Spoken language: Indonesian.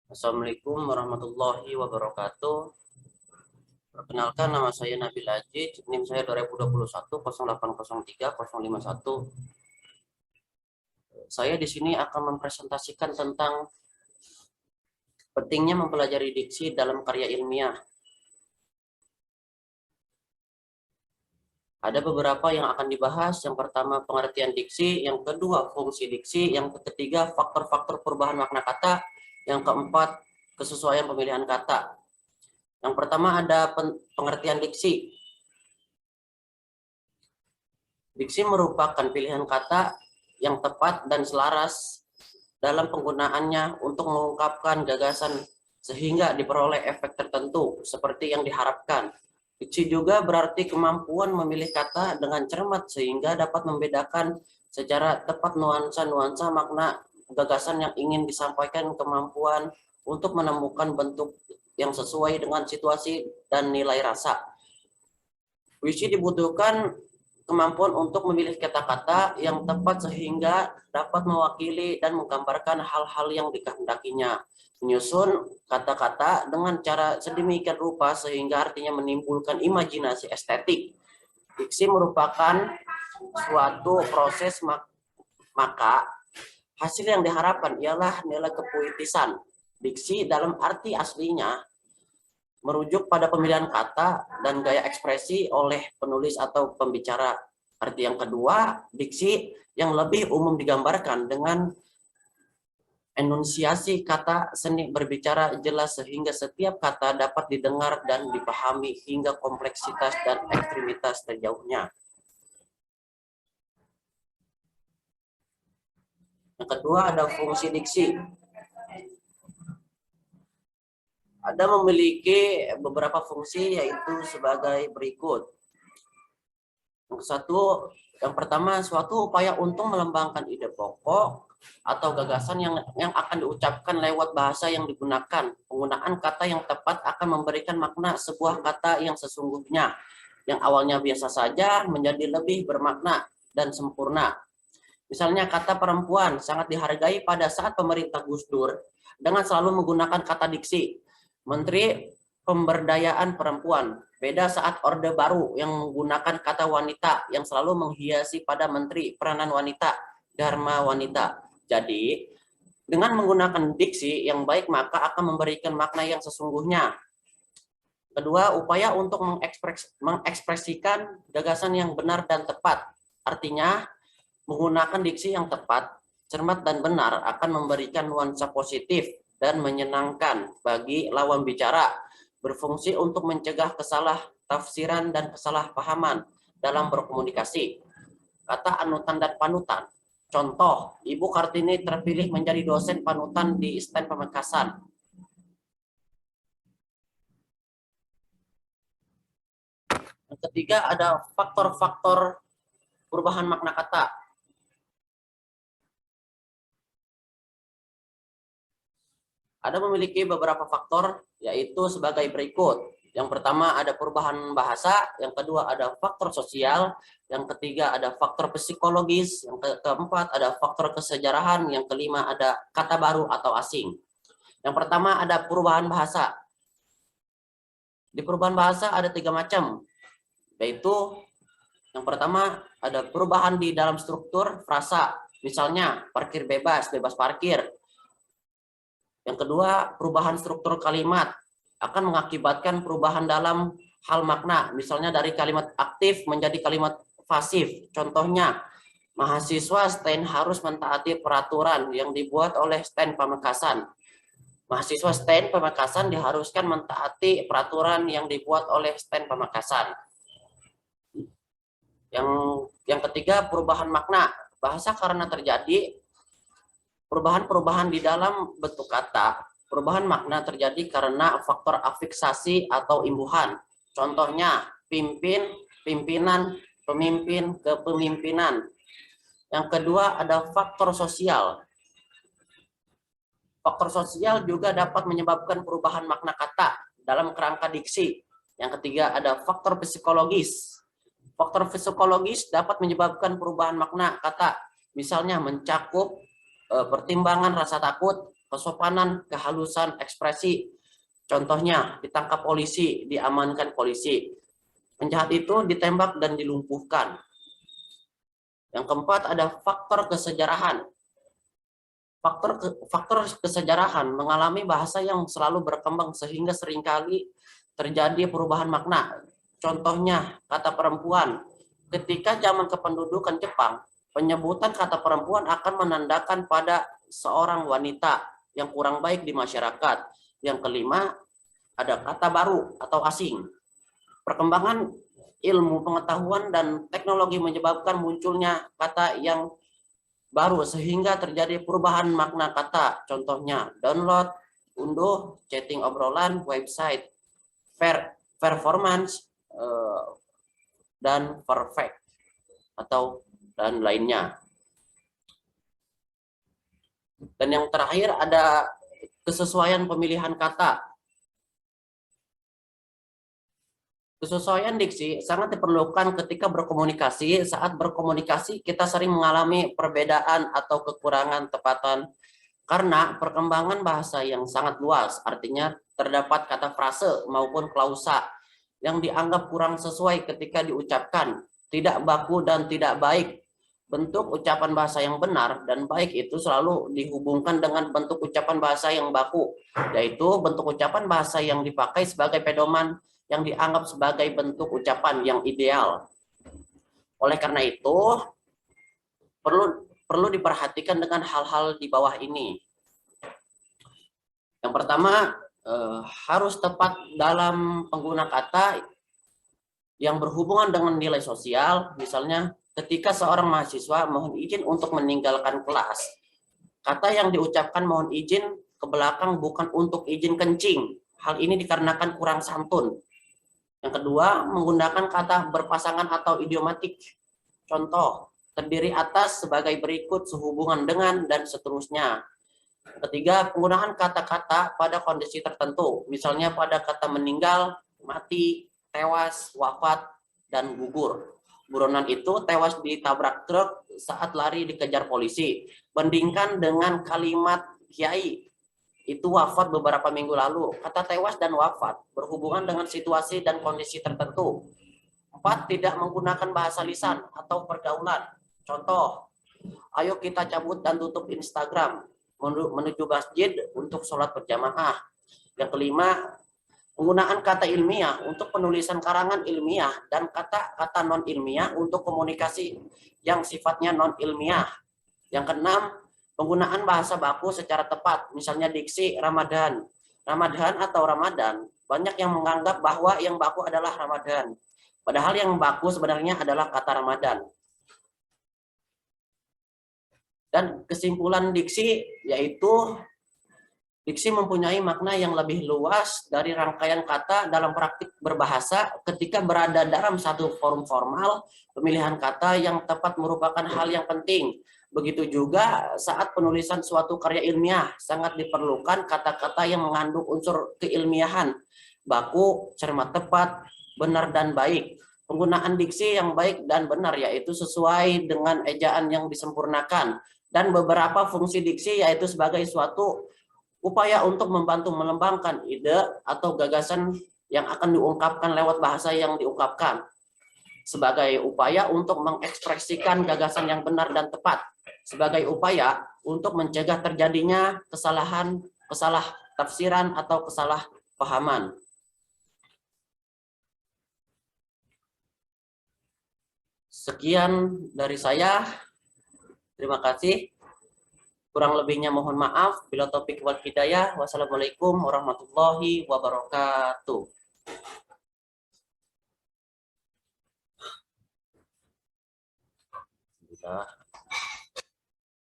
Assalamualaikum warahmatullahi wabarakatuh. Perkenalkan, nama saya Nabil Aziz, NIM saya 2021 0803 051. Saya di sini akan mempresentasikan tentang pentingnya mempelajari diksi dalam karya ilmiah. Ada beberapa yang akan dibahas. Yang pertama, pengertian diksi, yang kedua, fungsi diksi, yang ketiga, faktor-faktor perubahan makna kata, yang keempat, kesesuaian pemilihan kata. Yang pertama ada pengertian diksi. Diksi merupakan pilihan kata yang tepat dan selaras dalam penggunaannya untuk mengungkapkan gagasan sehingga diperoleh efek tertentu seperti yang diharapkan. Diksi juga berarti kemampuan memilih kata dengan cermat sehingga dapat membedakan secara tepat nuansa-nuansa makna gagasan yang ingin disampaikan, kemampuan untuk menemukan bentuk yang sesuai dengan situasi dan nilai rasa. Puisi dibutuhkan kemampuan untuk memilih kata-kata yang tepat sehingga dapat mewakili dan menggambarkan hal-hal yang dikehendakinya. Menyusun kata-kata dengan cara sedemikian rupa sehingga artinya menimbulkan imajinasi estetik. Diksi merupakan suatu proses, maka hasil yang diharapkan ialah nilai kepuitisan. Diksi dalam arti aslinya merujuk pada pemilihan kata dan gaya ekspresi oleh penulis atau pembicara. Arti yang kedua, diksi yang lebih umum digambarkan dengan enunsiasi kata seni berbicara jelas sehingga setiap kata dapat didengar dan dipahami hingga kompleksitas dan ekstremitas terjauhnya. Yang kedua ada fungsi diksi. Ada memiliki beberapa fungsi yaitu sebagai berikut. Yang pertama, suatu upaya untuk melembangkan ide pokok atau gagasan yang akan diucapkan lewat bahasa yang digunakan. Penggunaan kata yang tepat akan memberikan makna sebuah kata yang sesungguhnya, yang awalnya biasa saja menjadi lebih bermakna dan sempurna. Misalnya kata perempuan sangat dihargai pada saat pemerintah Gus Dur dengan selalu menggunakan kata diksi. Menteri Pemberdayaan Perempuan. Beda saat Orde Baru yang menggunakan kata wanita yang selalu menghiasi pada Menteri Peranan Wanita, Dharma Wanita. Jadi, dengan menggunakan diksi yang baik maka akan memberikan makna yang sesungguhnya. Kedua, upaya untuk mengekspresikan gagasan yang benar dan tepat. Artinya, menggunakan diksi yang tepat, cermat dan benar akan memberikan nuansa positif dan menyenangkan bagi lawan bicara, berfungsi untuk mencegah kesalah tafsiran dan kesalahpahaman dalam berkomunikasi. Kata anutan dan panutan. Contoh, Ibu Kartini terpilih menjadi dosen panutan di STEN Pamekasan. Yang ketiga ada faktor-faktor perubahan makna kata. Ada memiliki beberapa faktor, yaitu sebagai berikut. Yang pertama ada perubahan bahasa, yang kedua ada faktor sosial, yang ketiga ada faktor psikologis, yang keempat ada faktor kesejarahan, yang kelima ada kata baru atau asing. Yang pertama ada perubahan bahasa. Di perubahan bahasa ada 3 macam, yaitu yang pertama ada perubahan di dalam struktur frasa, misalnya parkir bebas, bebas parkir. Yang kedua, perubahan struktur kalimat akan mengakibatkan perubahan dalam hal makna, misalnya dari kalimat aktif menjadi kalimat pasif. Contohnya, mahasiswa STEN harus mentaati peraturan yang dibuat oleh STEN Pamekasan. Mahasiswa STEN Pamekasan diharuskan mentaati peraturan yang dibuat oleh STEN Pamekasan. Yang ketiga, perubahan makna. Bahasa karena terjadi perubahan-perubahan di dalam bentuk kata. Perubahan makna terjadi karena faktor afiksasi atau imbuhan. Contohnya, pimpin, pimpinan, pemimpin, kepemimpinan. Yang kedua ada faktor sosial. Faktor sosial juga dapat menyebabkan perubahan makna kata dalam kerangka diksi. Yang ketiga ada faktor psikologis. Faktor psikologis dapat menyebabkan perubahan makna kata. Misalnya mencakup pertimbangan rasa takut, kesopanan, kehalusan ekspresi. Contohnya, ditangkap polisi, diamankan polisi. Penjahat itu ditembak dan dilumpuhkan. Yang keempat ada faktor kesejarahan. Faktor kesejarahan mengalami bahasa yang selalu berkembang sehingga seringkali terjadi perubahan makna. Contohnya, kata perempuan. Ketika zaman kependudukan Jepang, penyebutan kata perempuan akan menandakan pada seorang wanita yang kurang baik di masyarakat. Yang kelima, ada kata baru atau asing. Perkembangan ilmu pengetahuan dan teknologi menyebabkan munculnya kata yang baru sehingga terjadi perubahan makna kata. Contohnya, download, unduh, chatting obrolan, website, performance, dan perfect atau dan lainnya. Dan yang terakhir ada kesesuaian pemilihan kata. Kesesuaian diksi sangat diperlukan ketika berkomunikasi. Saat berkomunikasi kita sering mengalami perbedaan atau kekurangan tepatan karena perkembangan bahasa yang sangat luas. Artinya terdapat kata frase maupun klausa yang dianggap kurang sesuai ketika diucapkan, tidak baku dan tidak baik. Bentuk ucapan bahasa yang benar dan baik itu selalu dihubungkan dengan bentuk ucapan bahasa yang baku, yaitu bentuk ucapan bahasa yang dipakai sebagai pedoman yang dianggap sebagai bentuk ucapan yang ideal. Oleh karena itu, perlu diperhatikan dengan hal-hal di bawah ini. Yang pertama, harus tepat dalam pengguna kata yang berhubungan dengan nilai sosial. Misalnya, ketika seorang mahasiswa mohon izin untuk meninggalkan kelas, kata yang diucapkan mohon izin ke belakang bukan untuk izin kencing. Hal ini dikarenakan kurang santun. Yang kedua, menggunakan kata berpasangan atau idiomatik. Contoh, terdiri atas sebagai berikut, sehubungan dengan, dan seterusnya. Ketiga, penggunaan kata-kata pada kondisi tertentu. Misalnya pada kata meninggal, mati, tewas, wafat, dan gugur. Buronan itu tewas ditabrak truk saat lari dikejar polisi. Bandingkan dengan kalimat kiai, itu wafat beberapa minggu lalu. Kata tewas dan wafat berhubungan dengan situasi dan kondisi tertentu. 4. Tidak menggunakan bahasa lisan atau pergaulan. Contoh, ayo kita cabut dan tutup Instagram menuju masjid untuk sholat berjamaah. Yang kelima, penggunaan kata ilmiah untuk penulisan karangan ilmiah dan kata-kata non ilmiah untuk komunikasi yang sifatnya non ilmiah. Yang keenam, penggunaan bahasa baku secara tepat, misalnya diksi Ramadan. Ramadan atau Ramadan, banyak yang menganggap bahwa yang baku adalah Ramadan. Padahal yang baku sebenarnya adalah kata Ramadan. Dan kesimpulan diksi yaitu diksi mempunyai makna yang lebih luas dari rangkaian kata dalam praktik berbahasa. Ketika berada dalam satu forum formal, pemilihan kata yang tepat merupakan hal yang penting. Begitu juga saat penulisan suatu karya ilmiah, sangat diperlukan kata-kata yang mengandung unsur keilmiahan, baku, cermat tepat, benar dan baik. Penggunaan diksi yang baik dan benar yaitu sesuai dengan ejaan yang disempurnakan. Dan beberapa fungsi diksi yaitu sebagai suatu upaya untuk membantu mengembangkan ide atau gagasan yang akan diungkapkan lewat bahasa yang diungkapkan. Sebagai upaya untuk mengekspresikan gagasan yang benar dan tepat. Sebagai upaya untuk mencegah terjadinya kesalah tafsiran atau kesalahpahaman. Sekian dari saya. Terima kasih. Kurang lebihnya mohon maaf. Bila topik wal hidayah. Wassalamualaikum warahmatullahi wabarakatuh.